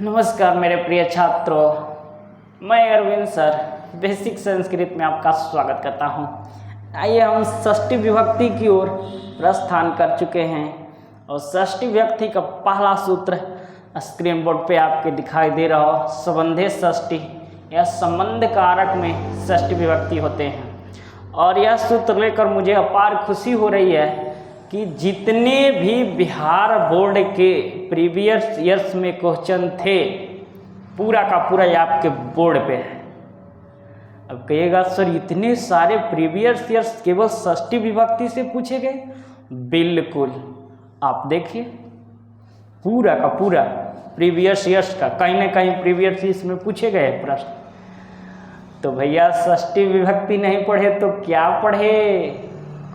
नमस्कार मेरे प्रिय छात्रों, मैं अरविंद सर बेसिक संस्कृत में आपका स्वागत करता हूं। आइए हम षष्ठी विभक्ति की ओर प्रस्थान कर चुके हैं और षष्ठी विभक्ति का पहला सूत्र स्क्रीन बोर्ड पे आपके दिखाई दे रहा हो। संबंधे षष्ठी या संबंध कारक में षष्ठी विभक्ति होते हैं और यह सूत्र लेकर मुझे अपार खुशी हो रही है कि जितने भी बिहार बोर्ड के प्रीवियस ईयर्स में क्वेश्चन थे पूरा का पूरा ये आपके बोर्ड पे है। अब कहिएगा सर इतने सारे प्रीवियस ईयर्स केवल षष्ठी विभक्ति से पूछे गए? बिल्कुल, आप देखिए पूरा का पूरा प्रीवियस ईयर्स का कहीं ना कहीं प्रीवियस ईयर्स में पूछे गए प्रश्न। तो भैया षष्ठी विभक्ति नहीं पढ़े तो क्या पढ़े?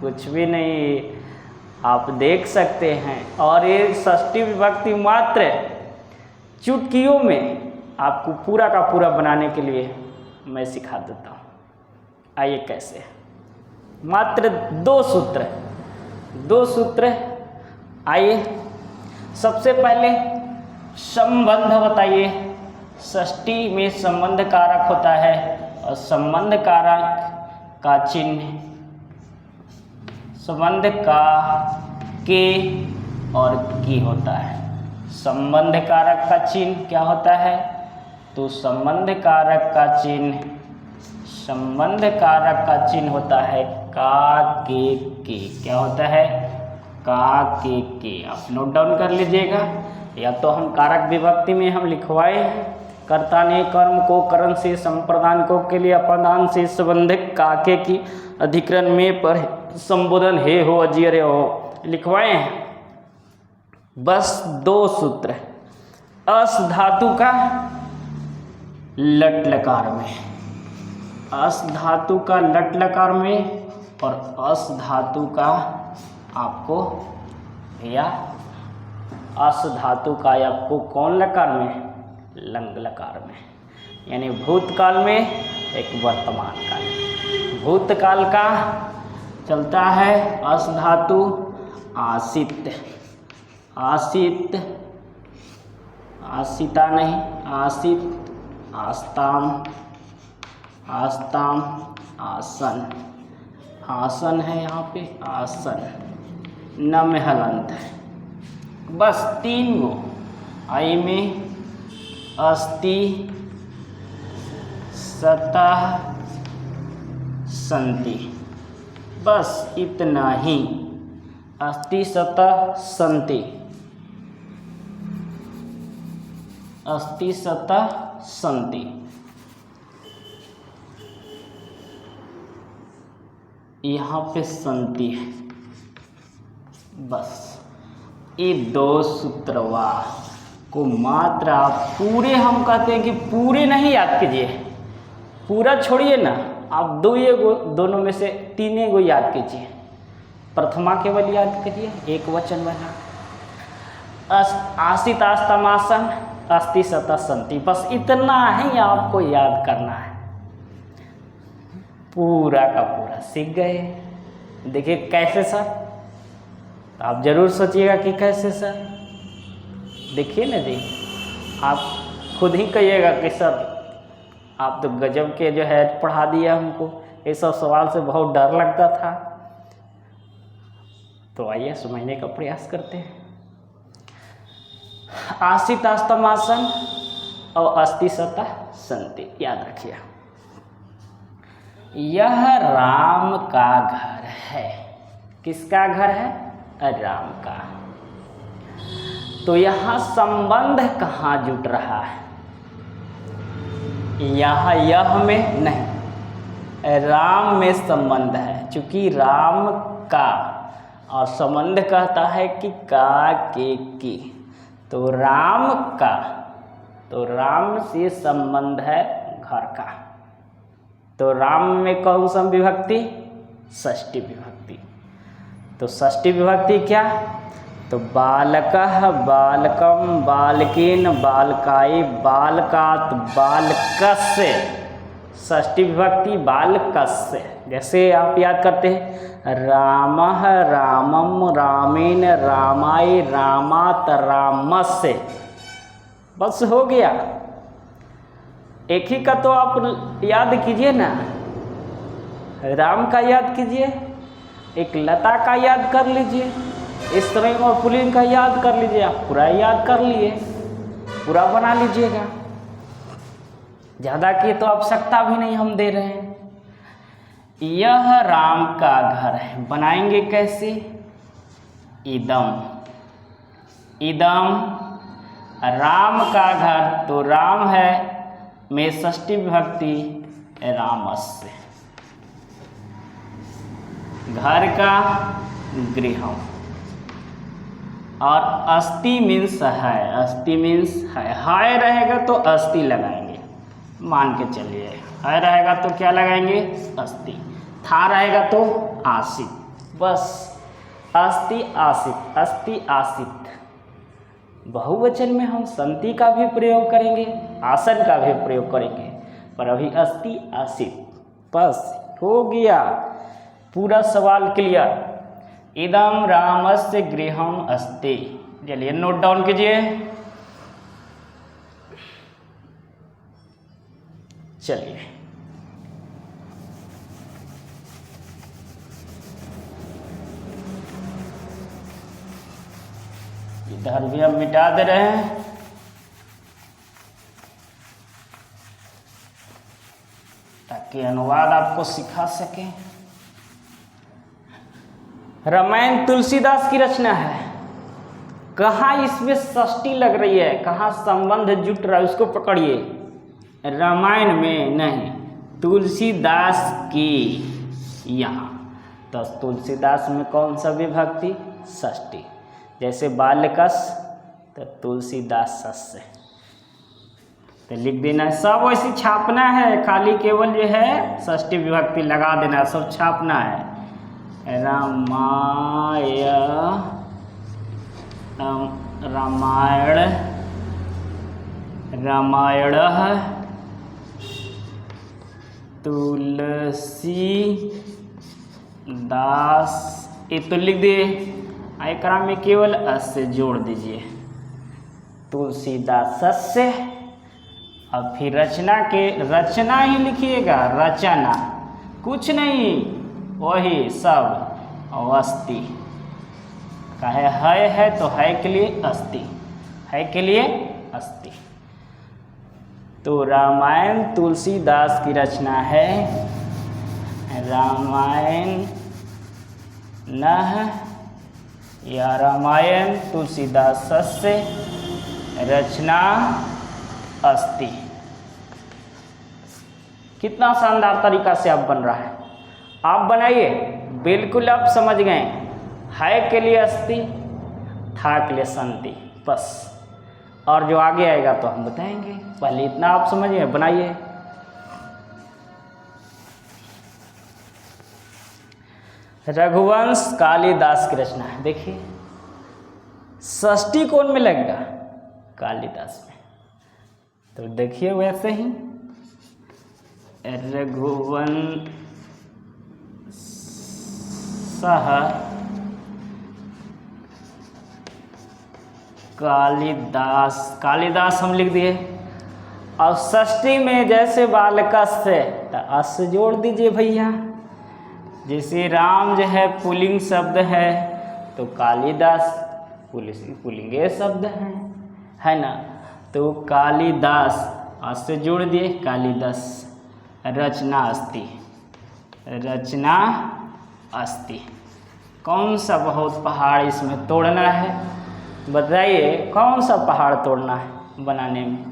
कुछ भी नहीं, आप देख सकते हैं। और ये षष्ठी विभक्ति मात्र चुटकियों में आपको पूरा का पूरा बनाने के लिए मैं सिखा देता हूँ। आइए कैसे, मात्र दो सूत्र। आइए सबसे पहले संबंध बताइए। षष्ठी में संबंध कारक होता है और संबंध कारक का चिन्ह संबंध का के और की होता है। संबंध कारक का चिन्ह क्या होता है? तो संबंध कारक का चिन्ह होता है का के। क्या होता है? का के। आप नोट डाउन कर लीजिएगा। या तो हम कारक विभक्ति में हम लिखवाए हैं, कर्ता ने कर्म को करण से संप्रदान को के लिए अपादान से संबंधित काके की अधिकरण में पर संबोधन हे हो अजीर हो लिखवाए हैं। बस दो सूत्र, अस धातु का लट लकार में, अस धातु का लट लकार में और अस धातु का आपको भैया अस धातु का आपको कौन लकार में? लंग लकार में, यानी भूतकाल में एक वर्तमान काल में। भूतकाल का चलता है अस धातु आसित, आसिता नहीं, आसित, आस्ताम, आसन, आसन है यहाँ पे, आसन, न में हलंत है। बस तीन गो। आई में अस्ति, सतह, संति, बस इतना ही। अस्ति, सतह, संति, अस्ति, सतह, संति। यहाँ पे संति है। बस ये दो सूत्रवा को मात्र आप पूरे, हम कहते हैं कि पूरे नहीं याद कीजिए, पूरा छोड़िए ना, आप दोनों में से तीन गो याद कीजिए। प्रथमा केवल याद करिए, एक वचन बना, आसित, आस्तमासन, अस्ति, सतह, संति। बस इतना ही आपको याद करना है। पूरा का पूरा सीख गए। देखिए कैसे सर, तो आप जरूर सोचिएगा कि कैसे सर। देखिए ना जी, आप खुद ही कहिएगा कि सर आप तो गजब के जो है पढ़ा दिया हमको, ये सब सवाल से बहुत डर लगता था। तो आइए समझने का प्रयास करते हैं। आसित, आस्तमासन और अस्ति, सतह, संति, याद रखिए। यह राम का घर है। किसका घर है? राम का। तो यहाँ संबंध कहाँ जुट रहा है? यहाँ यह में नहीं, राम में संबंध है। चूंकि राम का और संबंध कहता है कि का के की, तो राम का, तो राम से संबंध है घर का। तो राम में कौन सा विभक्ति? षष्ठी विभक्ति। तो षष्ठी विभक्ति क्या? तो बालकः, बालकम, बालकेन, बालकाय, बालकात्, बालकस्य। षष्ठी विभक्ति बालकस्य। जैसे आप याद करते हैं रामः, रामम, रामेण, रामाय, रामात्, रामस्य। बस हो गया। एक ही का तो आप याद कीजिए ना, राम का याद कीजिए, एक लता का याद कर लीजिए, स्त्रीलिंग और पुल्लिंग का याद कर लीजिए। आप पूरा याद कर लिए, पूरा बना लीजिएगा। ज़्यादा की तो आवश्यकता भी नहीं हम दे रहे हैं। यह राम का घर है, बनाएंगे कैसे? इदम, इदम राम का घर, तो राम है में षष्ठी विभक्ति रामस्य, घर का गृहम। और अस्ति मीन्स है, अस्ति मीन्स है रहेगा तो अस्ति लगाएंगे, मान के चलिए। है रहेगा तो क्या लगाएंगे? अस्ति। था रहेगा तो आसित, बस अस्ति आसित, अस्ति आसित। बहुवचन में हम संति का भी प्रयोग करेंगे, आसन का भी प्रयोग करेंगे, पर अभी अस्ति आसित। बस हो गया, पूरा सवाल क्लियर। इदम रामस्य गृहम अस्ति। चलिए नोट डाउन कीजिए। चलिए इधर भी हम मिटा दे रहे हैं, ताकि अनुवाद आपको सिखा सके। रामायण तुलसीदास की रचना है। कहाँ इसमें षष्ठी लग रही है, कहाँ संबंध जुट रहा है, उसको पकड़िए। रामायण में नहीं, तुलसीदास की। यहाँ तो तुलसीदास में कौन सा विभक्ति? षष्ठी। जैसे बालकस तो तुलसीदास सस्य, तो लिख देना है। सब वैसे छापना है, खाली केवल जो है षष्ठी विभक्ति लगा देना, सब छापना है। रामायण, रामायण तुलसी दास, ये तो लिख दिए। एकरा में केवल अस से जोड़ दीजिए, तुलसीदास सस्य। अब फिर रचना के, रचना ही लिखिएगा, रचना, कुछ नहीं, वही सब। और अस्ति कहे है तो है के लिए अस्ति, है के लिए अस्ति। तो रामायण तुलसीदास की रचना है। रामायण न या रामायण तुलसीदास से, रचना अस्ति। कितना शानदार तरीका से अब बन रहा है, आप बनाइए। बिल्कुल आप समझ गए, है के लिए अस्ति, था के लिए संति, बस। और जो आगे आएगा तो हम बताएंगे, पहले इतना आप समझिए, बनाइए। रघुवंश कालिदास की रचना है। देखिए षष्ठी कौन में लगेगा? कालिदास में। तो देखिए वैसे ही रघुवंश कालिदास, कालिदास हम लिख दिए। और षष्ठी में जैसे बालकस से तो अस जोड़ दीजिए भैया। जैसे राम जो है पुल्लिंग शब्द है, तो कालिदास पुल्लिंगे शब्द है ना। तो कालिदास अस से जोड़ दिए, कालिदास। रचना अस्ति, रचना अस्ति। कौन सा बहुत पहाड़ इसमें तोड़ना है? बताइए कौन सा पहाड़ तोड़ना है बनाने में?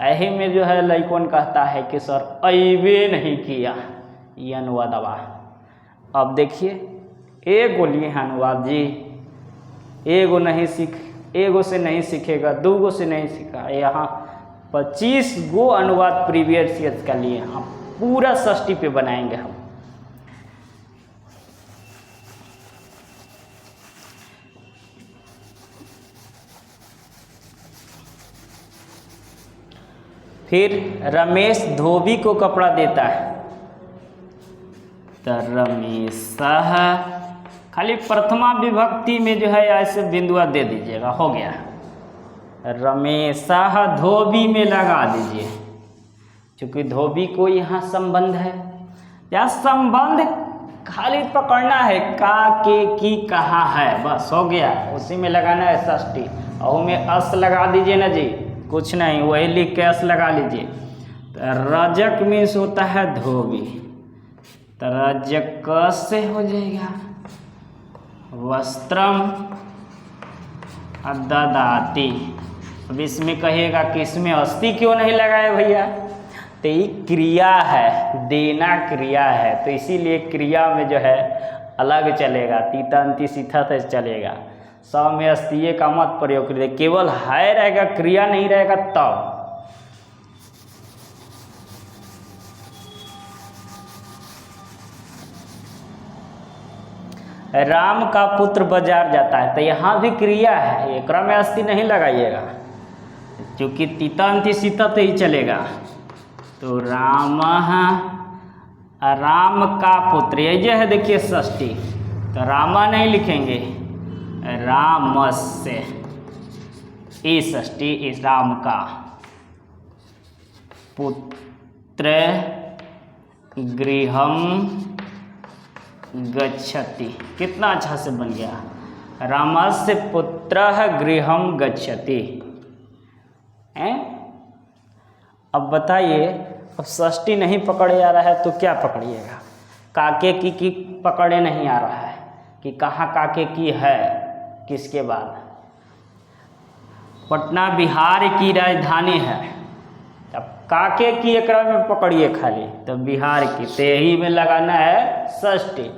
यही में जो है लइकन कहता है कि सर अइबे नहीं किया, ये अनुवादवा। अब देखिए एगो लिए अनुवाद जी, एगो नहीं एगो से नहीं सीखेगा, दूगो से नहीं सीखा। यहाँ 25 गो अनुवाद प्रीवियस ईयर का लिए हम पूरा षष्ठी पे बनाएंगे हम। फिर रमेश धोबी को कपड़ा देता है, तो रमेशः, खाली प्रथमा विभक्ति में जो है ऐसे बिंदुआ दे दीजिएगा, हो गया। रमेशः धोबी में लगा दीजिए, क्योंकि धोबी को यहाँ संबंध है। या संबंध खाली पकड़ना है, का, के, की, कहाँ है, बस हो गया, उसी में लगाना है षष्ठी। और में अस लगा दीजिए ना जी, कुछ नहीं, वही लिख के अस लगा लीजिए। तो रजक मीन्स होता है धोबी, तो रजक से हो जाएगा। वस्त्रम ददाति। अब इसमें कहिएगा कि इसमें अस्थि क्यों नहीं लगाए भैया, तो ये क्रिया है, देना क्रिया है, तो इसीलिए क्रिया में जो है अलग चलेगा, तीतांति सीथा से चलेगा। स में अस्थिये का मत प्रयोग करिए, केवल है रहेगा, क्रिया नहीं रहेगा तब। राम का पुत्र बाजार जाता है, तो यहाँ भी क्रिया है, एक में अस्थि नहीं लगाइएगा, क्योंकि तीतांति सीता तो ही चलेगा। तो राम का पुत्र, ये जो है देखिए षष्ठी, तो रामा नहीं लिखेंगे, रामस्य, ई षष्ठी, इस राम का पुत्र गृहम गच्छति। कितना अच्छा से बन गया, रामस्य पुत्रः गृहम गच्छति। अब बताइए, अब षष्ठी नहीं पकड़े आ रहा है तो क्या पकड़िएगा, काके की पकड़े नहीं आ रहा है कि कहाँ काके की है, किसके बाद। पटना बिहार की राजधानी है, अब काके की एक में पकड़िए खाली, तो बिहार की, तो यही में लगाना है षष्ठी।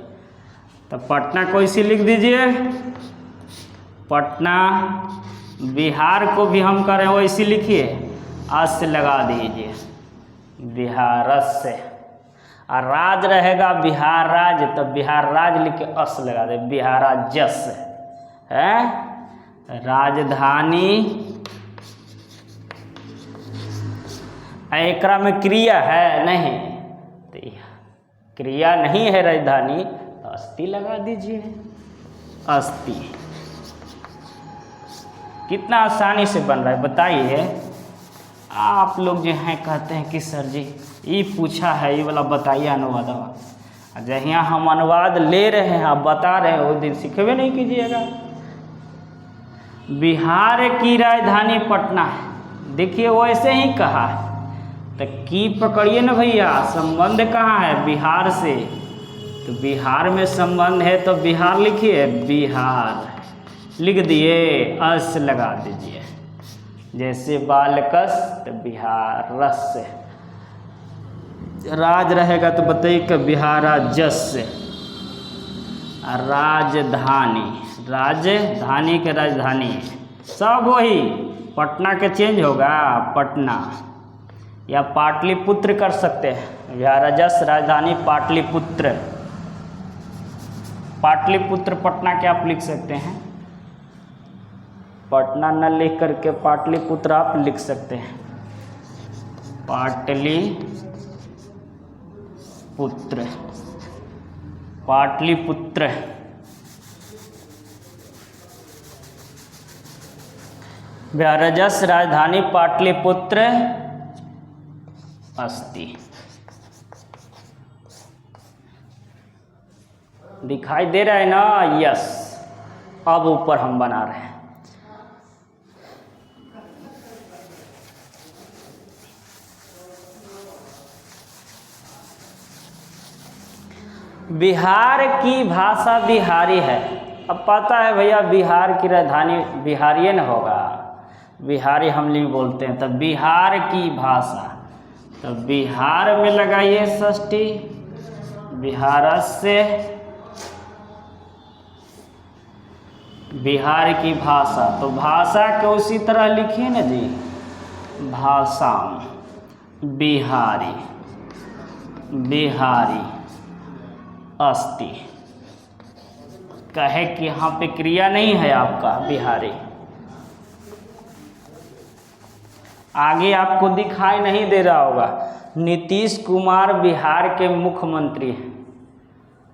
तो पटना को इसी लिख दीजिए, पटना, बिहार को भी हम करें वो इसी लिखिए, अस से लगा दीजिए, बिहारस्य। और राज रहेगा बिहार राज्य, तो बिहार राज्य लिख के अस लगा दे, बिहाराज्यस्य है। राजधानी, एकरा में क्रिया है नहीं, तो क्रिया नहीं है राजधानी, तो अस्थि लगा दीजिए, अस्थि। कितना आसानी से बन रहा है बताइए। आप लोग जो हैं कहते हैं कि सर जी ये पूछा है, ये वाला बताइए अनुवाद। जहाँ हम अनुवाद ले रहे हैं, आप बता रहे हैं, वो दिन सीखबे नहीं कीजिएगा। बिहार की राजधानी पटना है, देखिए वो ऐसे ही कहा है, तो की पकड़िए ना भैया, संबंध कहाँ है, बिहार से, तो बिहार में संबंध है तो बिहार लिखिए, बिहार लिख दिए, अस लगा दीजिए, जैसे बालकस तो बिहारस्य। राज रहेगा तो बताइए कि बिहाराज्यस्य। राजधानी, राजधानी के राजधानी सब वही, पटना के चेंज होगा, पटना या पाटलिपुत्र कर सकते हैं, बिहाराजस राजधानी पाटलिपुत्र। पाटलिपुत्र पटना के आप लिख सकते हैं, पटना न लिख करके पाटलिपुत्र आप लिख सकते हैं, पाटलिपुत्र, पाटलिपुत्र। बिहाराजस राजधानी पाटलिपुत्र अस्ति। दिखाई दे रहा है ना, यस। अब ऊपर हम बना रहे हैं, बिहार की भाषा बिहारी है। अब पता है भैया, बिहार की राजधानी बिहारियन होगा, बिहारी हम लोग बोलते हैं, तो बिहार की भाषा, तो बिहार में लगाइए षष्ठी, बिहारस्य, बिहार की भाषा, तो भाषा को उसी तरह लिखिए ना जी, भाषा, बिहारी, बिहारी अस्ति। कहे कि यहाँ पे क्रिया नहीं है आपका, बिहारी। आगे आपको दिखाई नहीं दे रहा होगा, नीतीश कुमार बिहार के मुख्यमंत्री हैं,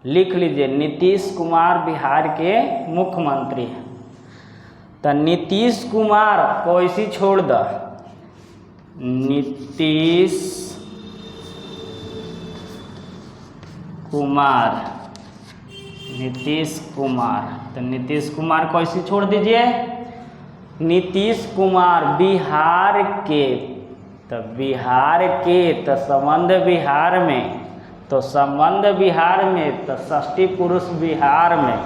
लिख लीजिए, नीतीश कुमार बिहार के मुख्यमंत्री हैं। तो नीतीश कुमार को इसी छोड़ द, नीतीश कुमार, नीतीश कुमार, तो नीतीश कुमार को इसी छोड़ दीजिए। नीतीश कुमार बिहार के, तो बिहार के, तो संबंध बिहार में, तो संबंध बिहार में, तो षष्ठी पुरुष बिहार में,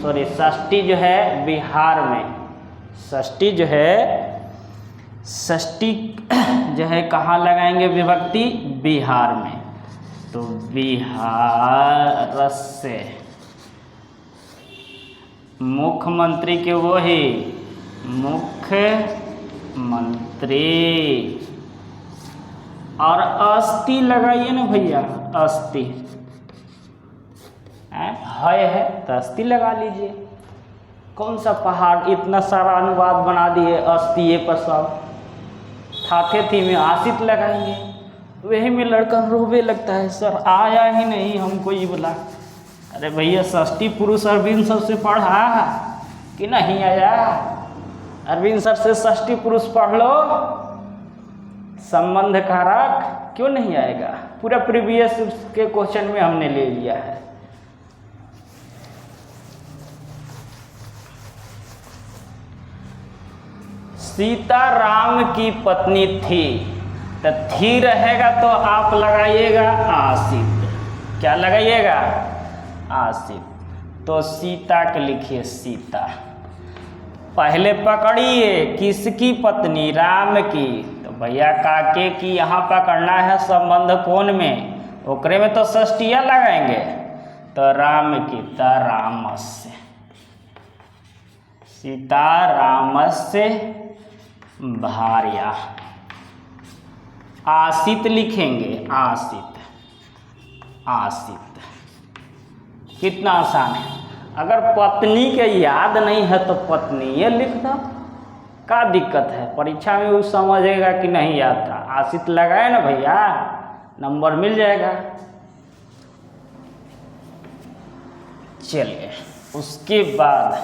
सॉरी षष्ठी जो है बिहार में, षष्ठी जो है, षष्ठी जो है कहाँ लगाएंगे विभक्ति? बिहार में। तो बिहार से मुख्यमंत्री के वही मुख्यमंत्री, और अस्थि लगाइए ना भैया, अस्थि है तो अस्थि लगा लीजिए। कौन सा पहाड़, इतना सारा अनुवाद बना दिए अस्थि पर सब, थाथे थी में आशित लगाएंगे, वही में लड़का रोवे लगता है, सर आया ही नहीं हमको ये बोला। अरे भैया षष्ठी पुरुष अरविंद सर से पढ़ा कि नहीं आया? अरविंद सर से षष्ठी पुरुष पढ़ लो, संबंध कारक क्यों नहीं आएगा? पूरा प्रीवियस के क्वेश्चन में हमने ले लिया है। सीता राम की पत्नी थी, तो थी रहेगा तो आप लगाइएगा आशित, क्या लगाइएगा? आशित। तो सीता के लिखिए सीता। पहले पकड़िए किसकी पत्नी? राम की, तो भैया काके की यहाँ पकड़ना है संबंध कौन में? ओकरे में तो षष्ठिया लगाएंगे, तो राम की, तो रामस्य, सीता रामस्य भार्या। आशित लिखेंगे, आशित, आशित। कितना आसान है। अगर पत्नी के याद नहीं है तो पत्नी ये लिख दो, क्या दिक्कत है? परीक्षा में वो समझेगा कि नहीं याद था, आशित लगाए ना भैया, नंबर मिल जाएगा। चलिए, उसके बाद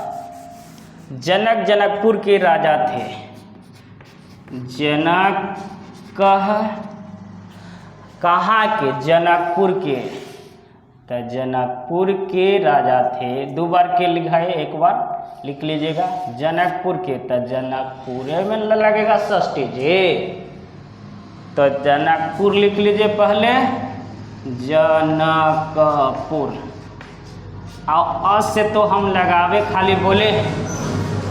जनक जनकपुर के राजा थे। जनक कहाँ के? जनकपुर के, तो जनकपुर के राजा थे। दो बार के लिखाए, एक बार लिख लीजिएगा। जनकपुर के, तो जनकपुर में लगेगा षष्ठी जी, तो जनकपुर लिख लीजिए पहले, जनकपुर। और अ से तो हम लगावे, खाली बोले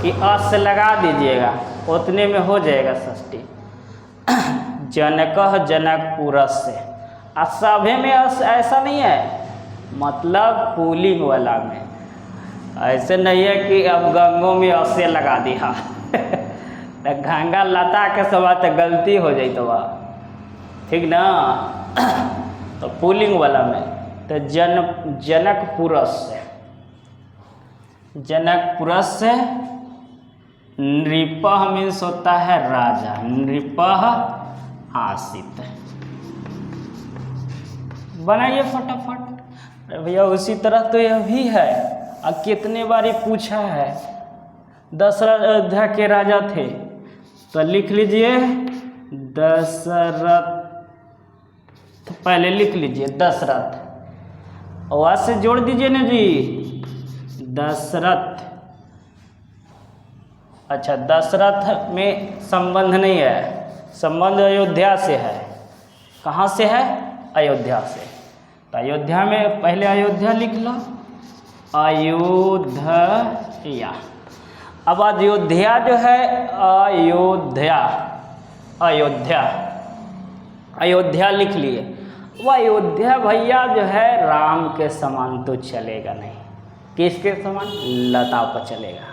कि अ से लगा दीजिएगा, उतने में हो जाएगा षष्ठी। जनक जनकपुरस्य, सभे में ऐसा नहीं है, मतलब पुलिंग वाला में। ऐसे नहीं है कि अब गंगों में अस्य लगा दिया तो गंगा लता के सवा तो गलती हो जाई, तो ठीक ना। तो पुलिंग वाला में तो जनकपुरस्य, जनकपुरस्य। नृपः मीन्स होता है राजा, नृपः आशित। बनाइए फटाफट भैया। उसी तरह तो यह भी है, अब कितने बारी पूछा है। दशरथ अयोध्या के राजा थे, तो लिख लीजिए दशरथ, पहले लिख लीजिए दशरथ, और से जोड़ दीजिए ना जी, दशरथ। अच्छा, दशरथ में संबंध नहीं है, संबंध अयोध्या से है। कहाँ से है? अयोध्या से। तो अयोध्या में पहले अयोध्या लिख लो, अयोध्या। अब अयोध्या जो है, अयोध्या, अयोध्या, अयोध्या लिख लिए। वो अयोध्या भैया जो है राम के समान तो चलेगा नहीं। किसके समान? लता पर चलेगा।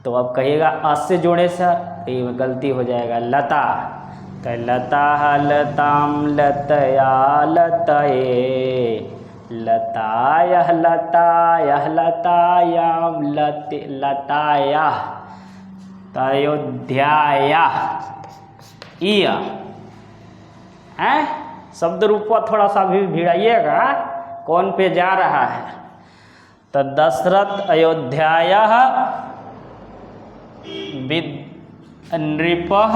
तो अब कहिएगा अ से जोड़े से, ये गलती हो जाएगा, लता। तो लता लताम लतया लतये, लतायः लतायः लतायाम लताया, अयोध्याया। हैं शब्द रूप थोड़ा सा भी भिड़ाइएगा, कौन पे जा रहा है। तो दशरथ अयोध्याया नृपः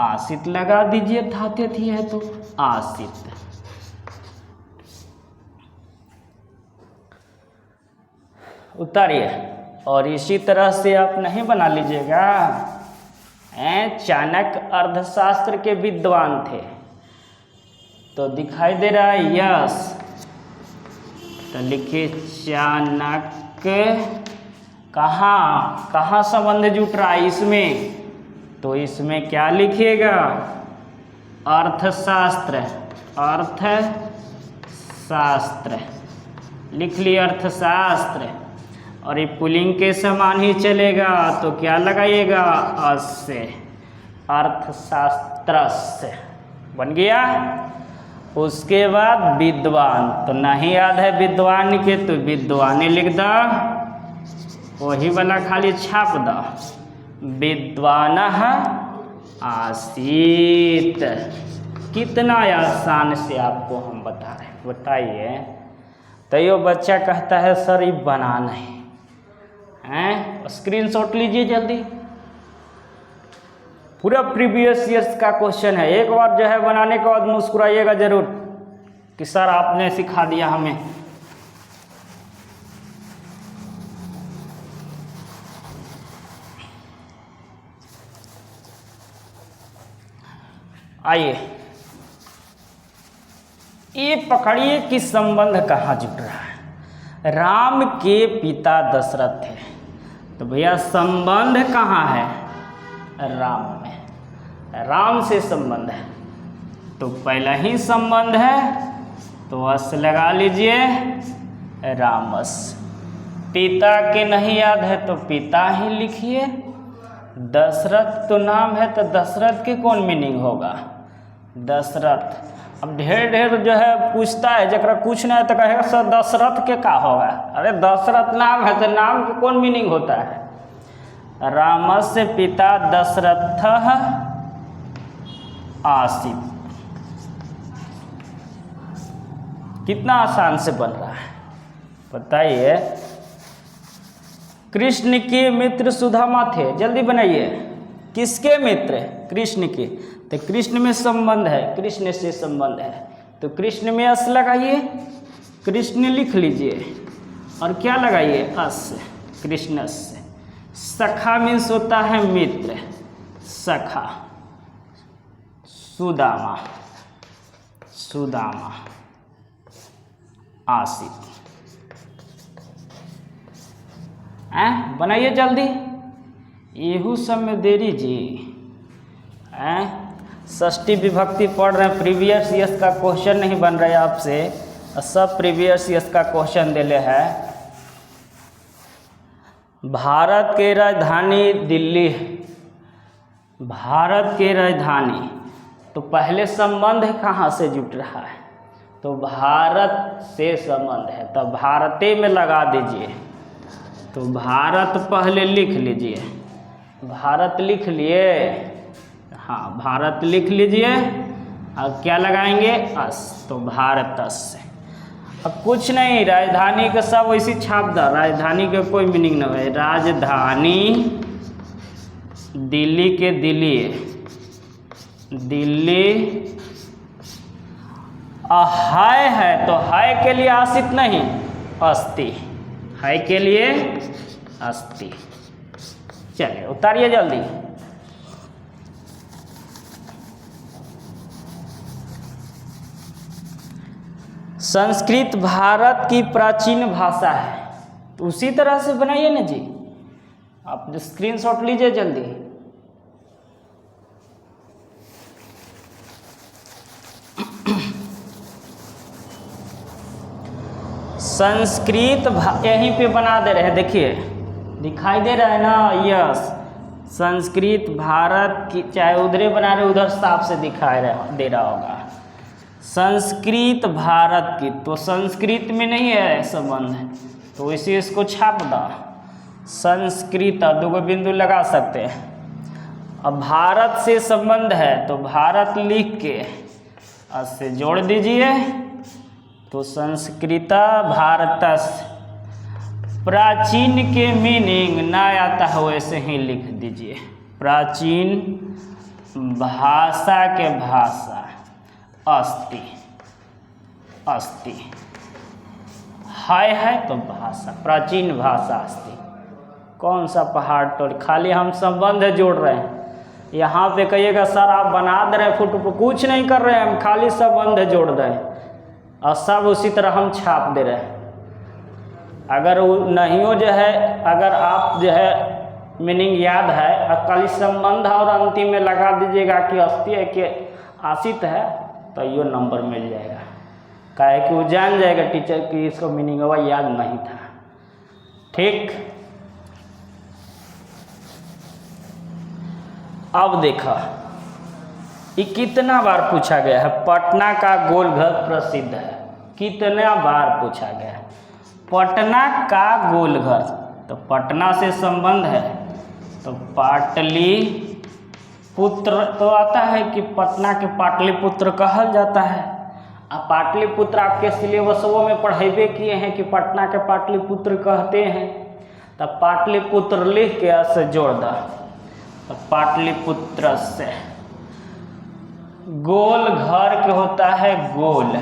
आसित लगा दीजिए, धाते थी है तो आसित। उतारिए। और इसी तरह से आप नहीं बना लीजिएगा। चाणक्य अर्थशास्त्र के विद्वान थे, तो दिखाई दे रहा है यस, तो लिखिए चाणक्य। कहाँ संबंध जुट रहा है इसमें, तो इसमें क्या लिखिएगा, अर्थशास्त्र, अर्थशास्त्र लिख लिए, अर्थशास्त्र। और ये पुल्लिंग के समान ही चलेगा, तो क्या लगाइएगा, अस्य, अर्थशास्त्रस्य बन गया। उसके बाद विद्वान, तो नहीं याद है विद्वान के, तो विद्वाने लिख दो, वही वाला खाली छाप दो, विद्वानः आसीत। कितना आसान से आपको हम बता रहे हैं, बताइए। तो यो बच्चा कहता है सर ये बना नहीं हैं, स्क्रीनशॉट लीजिए जल्दी। पूरा प्रीवियस ईयर्स का क्वेश्चन है, एक बार जो है बनाने के बाद मुस्कुराइएगा जरूर कि सर आपने सिखा दिया हमें। आइए, ये पकड़िए कि संबंध कहाँ जुट रहा है। राम के पिता दशरथ थे, तो भैया संबंध कहाँ है, राम में, राम से संबंध है, तो पहला ही संबंध है, तो अस लगा लीजिए, रामस। पिता के नहीं याद है तो पिता ही लिखिए। दशरथ तो नाम है, तो दशरथ के कौन मीनिंग होगा, दशरथ। अब ढेर जो है पूछता है, जरा कुछ नहीं है तो कहेगा सर दशरथ के का होगा। अरे दशरथ नाम है, तो नाम के कौन मीनिंग होता है, रामस्य पिता दशरथः आसीत। कितना आसान से बन रहा है बताइए। कृष्ण के मित्र सुदामा थे, जल्दी बनाइए। किसके मित्र, कृष्ण के, तो कृष्ण में संबंध है, कृष्ण से संबंध है, तो कृष्ण में अस लगाइए, कृष्ण लिख लीजिए, और क्या लगाइए, अस, कृष्ण से। सखा मीन्स होता है मित्र, सखा, सुदामा, सुदामा आसित। बनाइए जल्दी, येहू सब में देरी जी। षष्ठी विभक्ति पढ़ रहे हैं, प्रीवियस ईयर्स का क्वेश्चन नहीं बन रहा है आपसे, सब प्रीवियस ईयर्स का क्वेश्चन दिले है। भारत के राजधानी दिल्ली, भारत के राजधानी, तो पहले संबंध कहाँ से जुट रहा है, तो भारत से संबंध है, तो भारते में लगा दीजिए, तो भारत पहले लिख लीजिए, भारत लिख लिए, हाँ भारत लिख लीजिए, अब क्या लगाएंगे, अस, तो भारतस्य। अब कुछ नहीं, राजधानी का सब वैसी छाप दो, राजधानी का कोई मीनिंग ना है, राजधानी दिल्ली के दिल्ली, दिल्ली। हाय है, तो हाय के लिए आसित नहीं, अस्ति, हाय के लिए अस्ति। चलिए उतारिए जल्दी। संस्कृत भारत की प्राचीन भाषा है, तो उसी तरह से बनाइए ना जी। आप स्क्रीनशॉट लीजिए जल्दी। संस्कृत यहीं पे बना दे रहे हैं, देखिए दिखाई दे रहा है ना, यस। संस्कृत भारत की, चाहे उधरे बना रहे उधर साफ से दिखाई दे रहा होगा। संस्कृत भारत की, तो संस्कृत में नहीं है संबंध, तो इसे इसको छाप दो, संस्कृत, दो बिंदु लगा सकते हैं। अब भारत से संबंध है, तो भारत लिख के इससे जोड़ दीजिए, तो संस्कृता भारतस्य, प्राचीन के मीनिंग ना आता है वैसे ही लिख दीजिए। प्राचीन भाषा के भाषा अस्ति, अस्ति है तो भाषा, प्राचीन भाषा अस्ति। कौन सा पहाड़ टोल, खाली हम संबंध जोड़ रहे हैं। यहाँ पे कहिएगा सर आप बना दे रहे हैं फोटो, कुछ नहीं कर रहे हैं, हम खाली संबंध जोड़ रहे हैं और सब उसी तरह हम छाप दे रहे हैं। अगर नहीं हो जो है, अगर आप जो है मीनिंग याद है और खाली संबंध और अंतिम में लगा दीजिएगा कि अस्ति है कि आशित है, तो ये नंबर मिल जाएगा। काहे कि वो जान जाएगा टीचर कि इसको मीनिंग हुआ याद नहीं था। ठीक, अब देखा ये कितना बार पूछा गया है। पटना का गोलघर प्रसिद्ध है, कितना बार पूछा गया है। पटना का गोलघर, तो पटना से संबंध है तो पाटली पुत्र तो आता है कि पटना के पाटलिपुत्र कहल जाता है। अब पाटलिपुत्र आपके सिलेबसों में पढ़ेबे किए हैं कि पटना के पाटलिपुत्र कहते हैं, तब पाटलिपुत्र लिख के से जोड़ दा। तो पाटलिपुत्र से गोल घर के होता है गोल,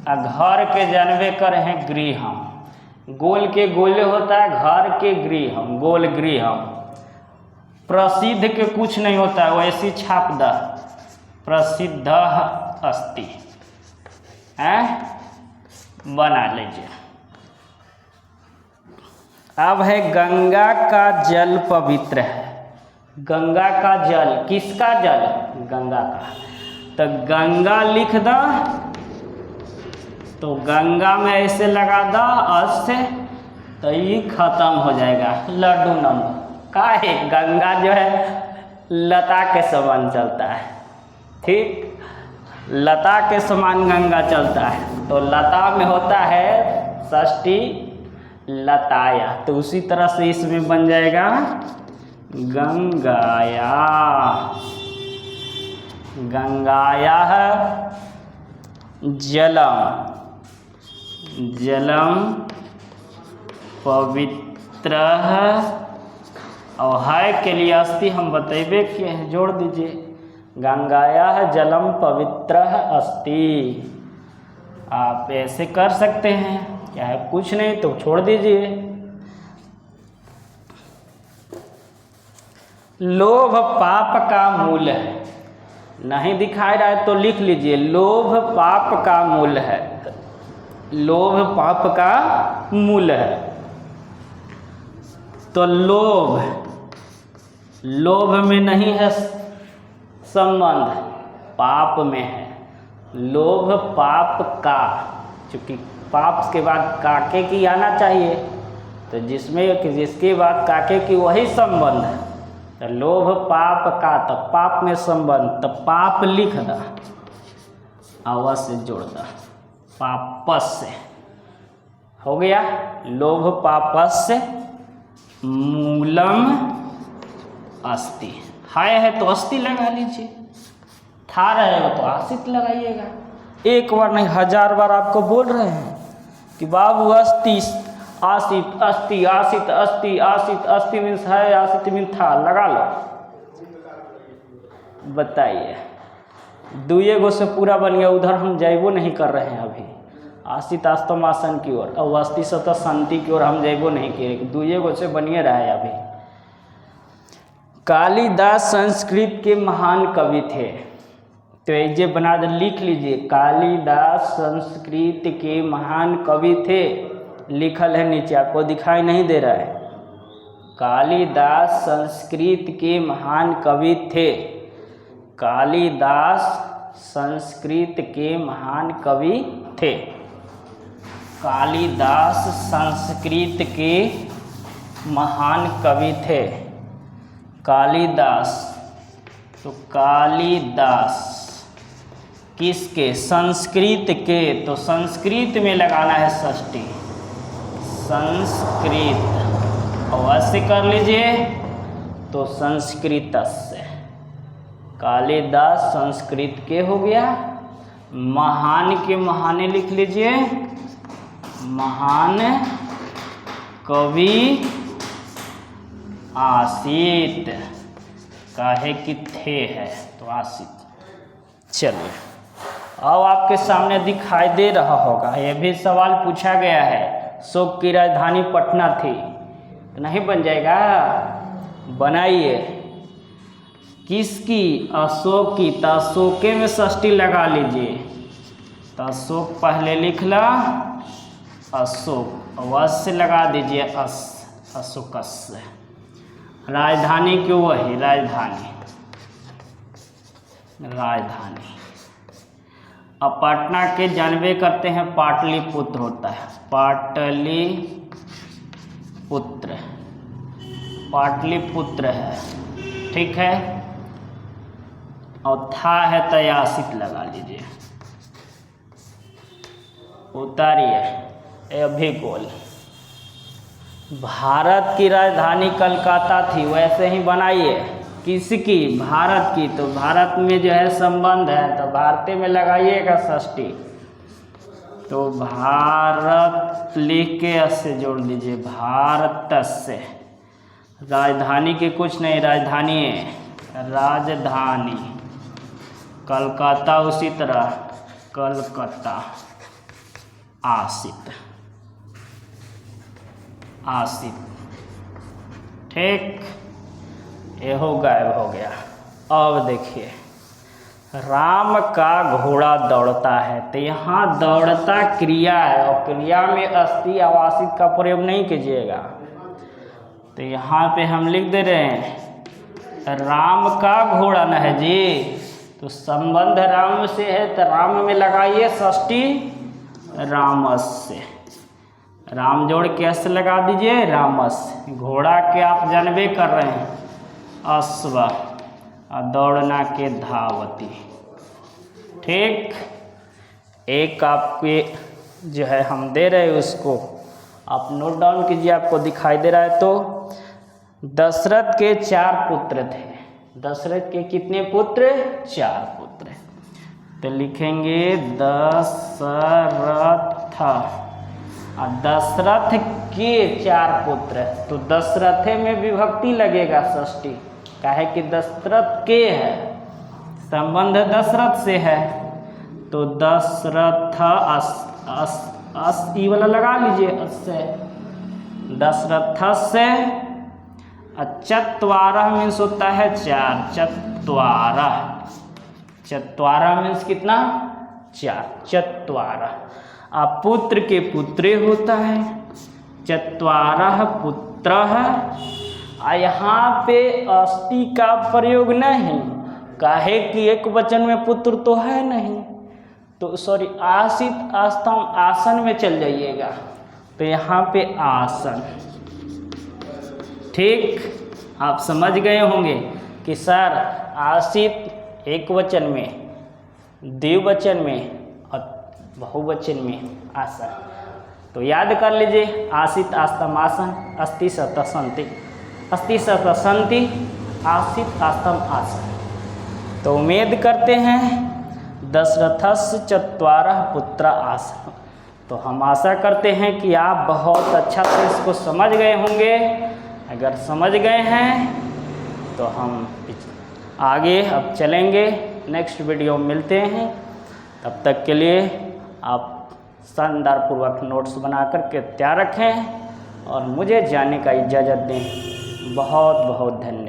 और घर के जानबे करे हैं गृहम। गोल के गोले होता है, घर के गृहम, गोल गृहम। प्रसिद्ध के कुछ नहीं होता है, वैसी छाप द प्रसिद्ध अस्ति है, बना लीजिए। अब है गंगा का जल पवित्र है। गंगा का जल, किसका जल? गंगा का। तो गंगा लिख द, तो गंगा में ऐसे लगा द अस से, तो ये खत्म हो जाएगा। लड्डू नंबर का है, गंगा जो है लता के समान चलता है। ठीक, लता के समान गंगा चलता है, तो लता में होता है षष्ठी लताया, तो उसी तरह से इसमें बन जाएगा गंगाया। गंगाया जलम, जलम पवित्र, और है के लिए अस्ति हम बतेबे किए हैं, जोड़ दीजिए। गंगाया जलम पवित्र अस्ति। आप ऐसे कर सकते हैं, क्या है कुछ नहीं तो छोड़ दीजिए। लोभ पाप का मूल है, नहीं दिखाई रहा है तो लिख लीजिए लोभ पाप का मूल है। लोभ पाप का मूल है, तो लोभ, लोभ में नहीं है संबंध, पाप में है। लोभ पाप का, चूंकि पाप के बाद काके की आना चाहिए, तो जिसमें जिसके बाद काके की वही संबंध है। तो लोभ पाप का, तो पाप में संबंध, तो पाप लिख दा, अवश्य जोड़ दा, पापस से हो गया। लोभ पापस से मूलम अस्ति। हाय है तो अस्ति लगा लीजिए, था रहेगा तो आशित लगाइएगा। एक बार नहीं 1000 बार आपको बोल रहे हैं कि बाबू अस्ति आशित, अस्ति आशित, अस्ति आशित, अस्ति मीन्स है, आशित मीन्स था, लगा लो। बताइए, दुए गो से पूरा बन गया, उधर हम जैबो नहीं कर रहे हैं अभी। आशित आस्तम आसन की ओर, और अस्ति सत शांति की ओर हम जैबो नहीं किए, दुए गो से बनिए रहा है अभी। कालिदास संस्कृत के महान कवि थे, तो ये बना दे, लिख लीजिए। कालिदास संस्कृत के महान कवि थे, लिखल है नीचे, आपको दिखाई नहीं दे रहा है। कालिदास संस्कृत के महान कवि थे। कालिदास संस्कृत के महान कवि थे। कालिदास संस्कृत के महान कवि थे। कालिदास, तो कालिदास किसके? संस्कृत के, तो संस्कृत में लगाना है षष्ठी, संस्कृत, अवश्य कर लीजिए। तो संस्कृतस्य, कालिदास संस्कृत के हो गया। महान के महाने लिख लीजिए, महान कवि आसित, काहे कि थे है तो आसित। चलिए अब आपके सामने दिखाई दे रहा होगा, यह भी सवाल पूछा गया है, अशोक की राजधानी पटना थी, तो नहीं बन जाएगा? बनाइए। किसकी? अशोक की। तो अशोके में षष्ठी लगा लीजिए। तो अशोक पहले लिख ला, अशोक अवश्य लगा दीजिए, अशोकस्य। राजधानी क्यों? वही राजधानी। अब पटना के जानबे करते हैं पाटलिपुत्र होता है, पाटलिपुत्र है, ठीक है। और था है तो आसित लगा लीजिए। उतारिए अभी गोल। भारत की राजधानी कलकत्ता थी, वैसे ही बनाइए। किसकी? भारत की। तो भारत में जो है संबंध है, तो भारतीय में लगाइएगा षष्ठी। तो भारत लिख के अस से जोड़ दीजिए, भारतस्य। राजधानी की कुछ नहीं, राजधानी है, राजधानी। कलकत्ता उसी तरह, कलकत्ता। आसित, ठीक। यहो गायब हो गया। अब देखिए, राम का घोड़ा दौड़ता है, तो यहाँ दौड़ता क्रिया है, और क्रिया में अस्थि आवासित का प्रयोग नहीं कीजिएगा। तो यहाँ पे हम लिख दे रहे हैं राम का घोड़ा न है जी, तो संबंध राम से है, तो राम में लगाइए षष्ठी रामस्य। राम जोड़ के अस लगा दीजिए, रामस्य। घोड़ा के आप जानबे कर रहे हैं, अश्व। दौड़ना के धावती, ठीक। एक आपके जो है हम दे रहे हैं, उसको आप नोट डाउन कीजिए, आपको दिखाई दे रहा है। तो दशरथ के 4 पुत्र थे। दशरथ के कितने पुत्र? 4 पुत्र। तो लिखेंगे दशरथ। दशरथ के 4 पुत्र, तो दशरथे में विभक्ति लगेगा षष्ठी, काहे कि दशरथ के है, संबंध दशरथ से है। तो दशरथ ई वाला लगा लीजिए, उससे दशरथ से। चत्वारह मीन्स होता है 4, चत्वारह मीन्स कितना? 4, चत्वारह। अब पुत्र के पुत्रे होता है, चत्वारह पुत्रः। यहाँ पे अस्थि का प्रयोग नहीं, काहे कि एक वचन में पुत्र तो है नहीं, तो सॉरी, आसित आस्तम आसन में चल जाइएगा। तो यहाँ पे आसन, ठीक। आप समझ गए होंगे कि सर आसित एक वचन में, द्विवचन में और बहुवचन में आसन। तो याद कर लीजिए, आसित आस्तम आसन, अस्ति सत संति, अस्ति सत संति, आसित आस्तम आसन। तो उम्मीद करते हैं दशरथस्य 4 पुत्र आसन। तो हम आशा करते हैं कि आप बहुत अच्छा से इसको समझ गए होंगे। अगर समझ गए हैं तो हम आगे अब चलेंगे, नेक्स्ट वीडियो में मिलते हैं। तब तक के लिए आप शानदार पूर्वक नोट्स बना करके तैयार रखें और मुझे जाने का इजाज़त दें। बहुत बहुत धन्यवाद।